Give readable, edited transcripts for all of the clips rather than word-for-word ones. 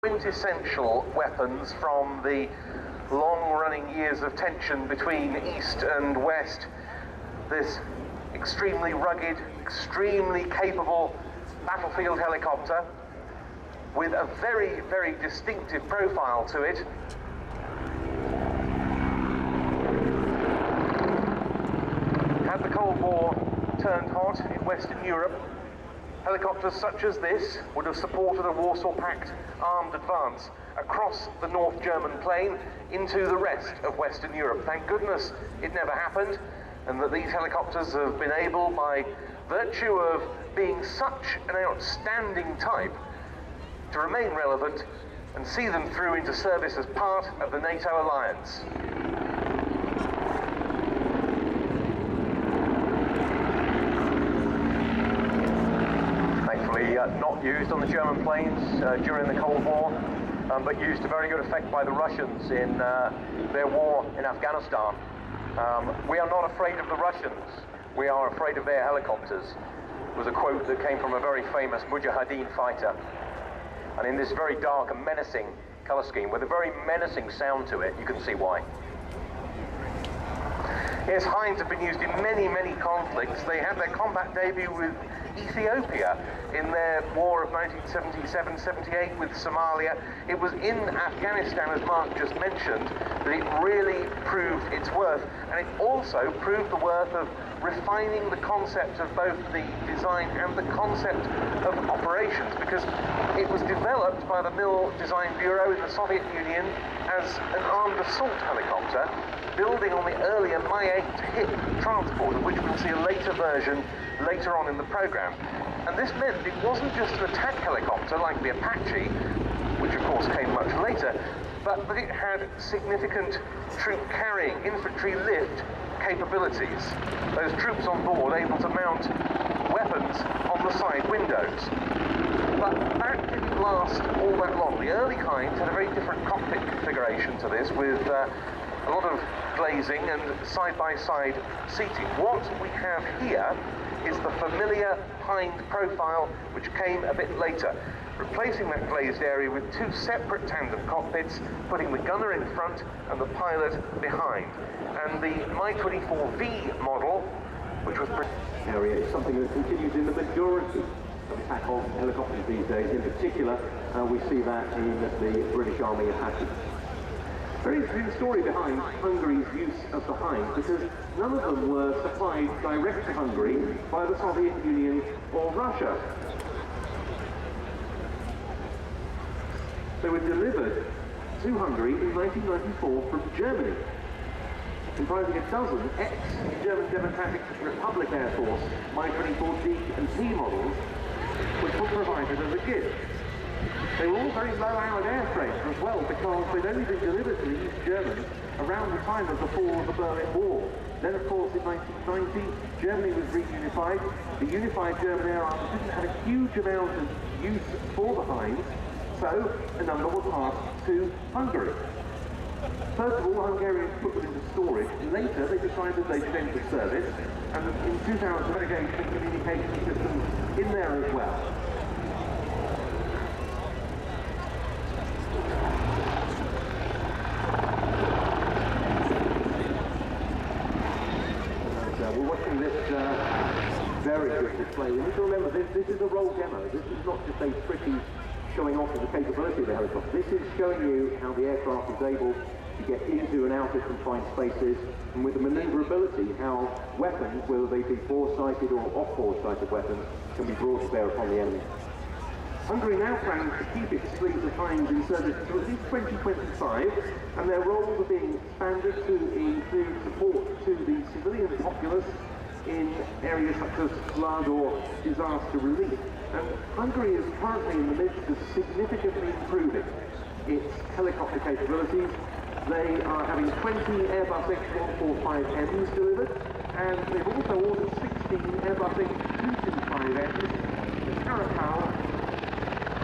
quintessential weapons from the long-running years of tension between East and West. This extremely rugged, extremely capable battlefield helicopter with a very, very distinctive profile to it. Had the Cold War turned hot in Western Europe, helicopters such as this would have supported a Warsaw Pact armed advance across the North German plain into the rest of Western Europe. Thank goodness it never happened, and that these helicopters have been able, by virtue of being such an outstanding type, to remain relevant and see them through into service as part of the NATO alliance. Not used on the German planes during the Cold War, but used to very good effect by the Russians in their war in Afghanistan. We are not afraid of the Russians, we are afraid of their helicopters. It was a quote that came from a very famous Mujahideen fighter. And in this very dark and menacing colour scheme, with a very menacing sound to it, you can see why. Yes, Hinds have been used in many, many conflicts. They had their combat debut with Ethiopia in their war of 1977-78 with Somalia. It was in Afghanistan, as Mark just mentioned, that it really proved its worth, and it also proved the worth of refining the concept of both the design and the concept of operations, because it was developed by the Mil Design Bureau in the Soviet Union as an armed assault helicopter, building on the earlier Mi-8 HIP transport, of which we'll see a later version later on in the program. And this meant it wasn't just an attack helicopter like the Apache, which of course came much later, but that it had significant troop carrying, infantry lift capabilities. Those troops on board able to mount weapons on the side windows. But that didn't last all that long. The early Hinds had a very different cockpit configuration to this, with a lot of glazing and side-by-side seating. What we have here is the familiar Hind profile, which came a bit later, replacing that glazed area with two separate tandem cockpits, putting the gunner in front and the pilot behind. And the Mi-24V model, which was area, is something that continues in the majority of attack on helicopters these days. In particular, we see that in the British Army Apache. Very interesting story behind Hungary's use of the Hind, because none of them were supplied direct to Hungary by the Soviet Union or Russia. They were delivered to Hungary in 1994 from Germany, comprising a dozen ex-German Democratic Republic Air Force Mi-24D and P models, which were provided as a gift. They were all very low-hourd airframes as well, because they'd only been delivered to the East Germans around the time of the fall of the Berlin Wall. Then, of course, in 1990, Germany was reunified. The unified German Air Army didn't have a huge amount of use for the Hinds, so a number were passed to Hungary. First of all, Hungarians put them into storage. Later, they decided they should enter service, and in 2000, navigation and communication systems in there as well. We're watching this very good display. We need to remember this is a roll demo. This is not just a pretty showing off of the capability of the helicopter. This is showing you how the aircraft is able to get into and out of confined spaces, and with the manoeuvrability, how weapons, whether they be foresighted or off-foresighted weapons, can be brought to bear upon the enemy. Hungary now plans to keep its fleet of Hinds in service until at least 2025, and their roles are being expanded to include support to the civilian populace in areas such as flood or disaster relief. And Hungary is currently in the midst of significantly improving its helicopter capabilities. They are having 20 Airbus X145Ms delivered, and they've also ordered 16 Airbus X225Ms, the Caracal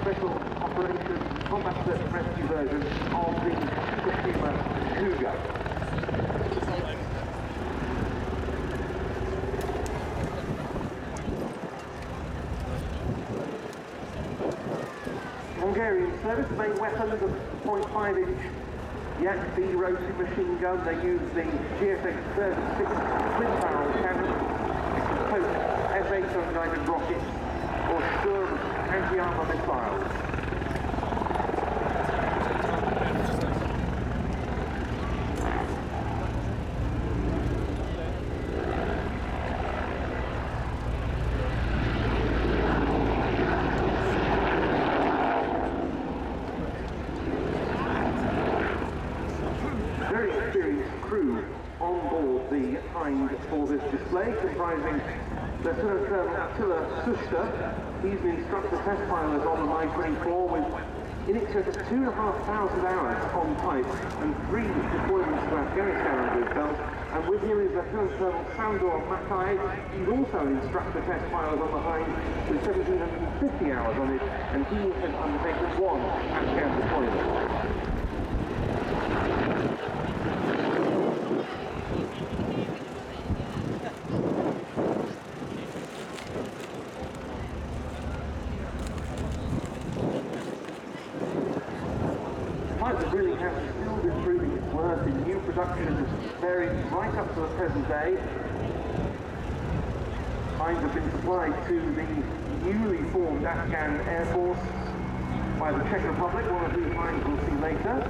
Special Operations Combat Search and Rescue version of the Fukushima Cougar. Hungarian service. The main weapons are 0.5-inch RIAT B rotary machine gun. They use the GSX-36 twin-barrel cannon, Côte S-8 unguided rockets, or Sturm anti-armor missiles. For this display, comprising Lieutenant Colonel Attila Sushta. He's an instructor test pilot on the Mi-24 with in excess of 2,500 hours on type and 3 deployments to Afghanistan under his belt. And with him is Lieutenant Colonel Sandor MkIV. He's also an instructor test pilot on the Hind with 1,750 hours on it, and he has undertaken 1 Afghan deployment. Really has still been proving its worth in new productions varied right up to the present day. Hinds have been supplied to the newly formed Afghan Air Force by the Czech Republic, one of whose Hinds we'll see later.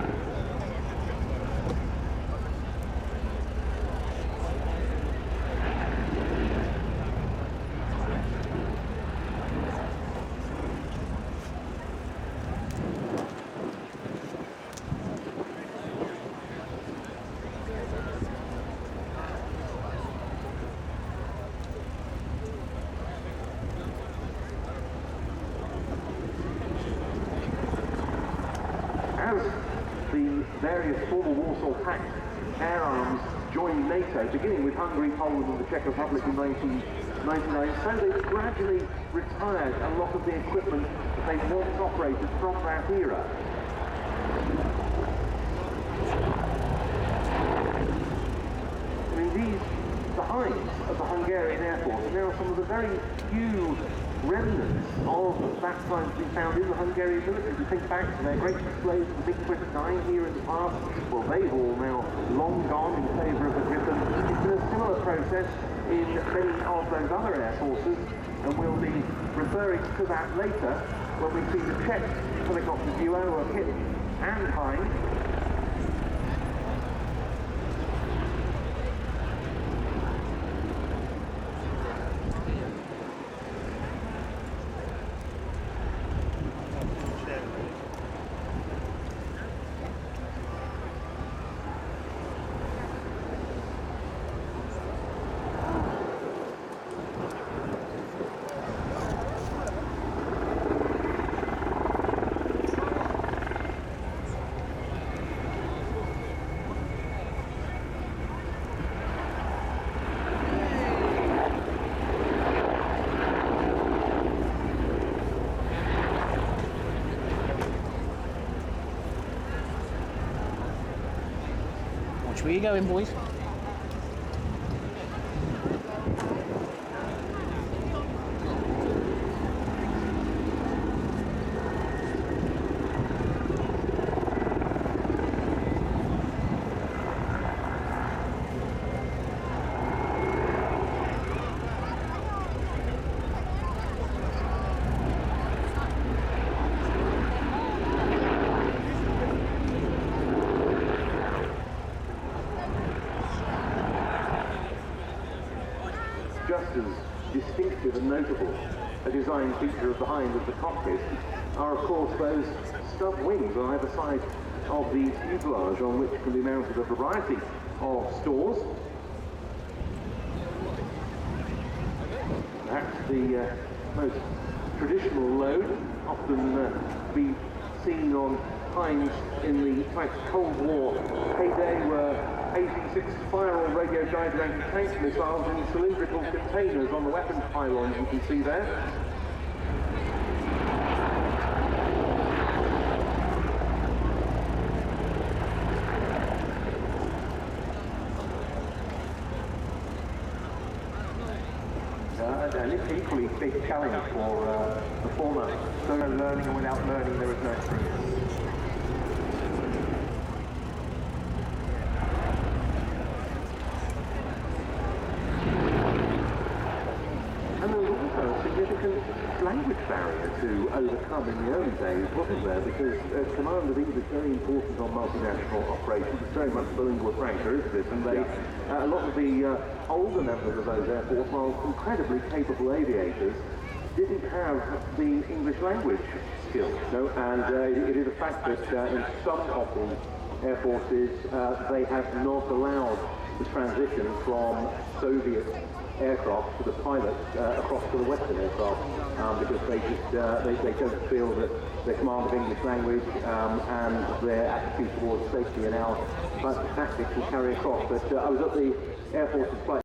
Various former Warsaw Pact air arms joined NATO, beginning with Hungary, Poland and the Czech Republic in 1999, so they gradually retired a lot of the equipment that they once operated from that era. And indeed, the Hinds of the Hungarian Air Force are now some of the very few remnants of that time to be found in the Hungarian military. If you think back to their great displays of the MiG-29 here in the past, well, they've all now long gone in favour of the Gripen. It's been a similar process in many of those other air forces, and we'll be referring to that later when we see the Czech helicopter duo of Hind and Hind. Where you going, boys? Just as distinctive and notable a design feature of the Hind of the cockpit are of course those stub wings on either side of the fuselage, on which can be mounted a variety of stores. Perhaps the most traditional load, often be seen on Hinds in the type of Cold War heyday, were 86 spiral radio-guided anti-tank missiles in cylindrical containers on the weapons pylons, you can see there. And equally big challenge for the former. So no learning, and without learning there is no improvement. And there was also a significant language barrier to overcome in the early days, wasn't there? Because command of English is very important on multinational operations. It's very much the lingua franca, isn't it? And they, a lot of the older members of those air force, while incredibly capable aviators, didn't have the English language skills. No, and it is a fact that in some of the air forces, they have not allowed the transition from Soviet aircraft to the pilots across to the Western aircraft because they just they don't feel that their command of English language and their attitude towards safety and our tactics will carry across. But I was at the Air Force's flight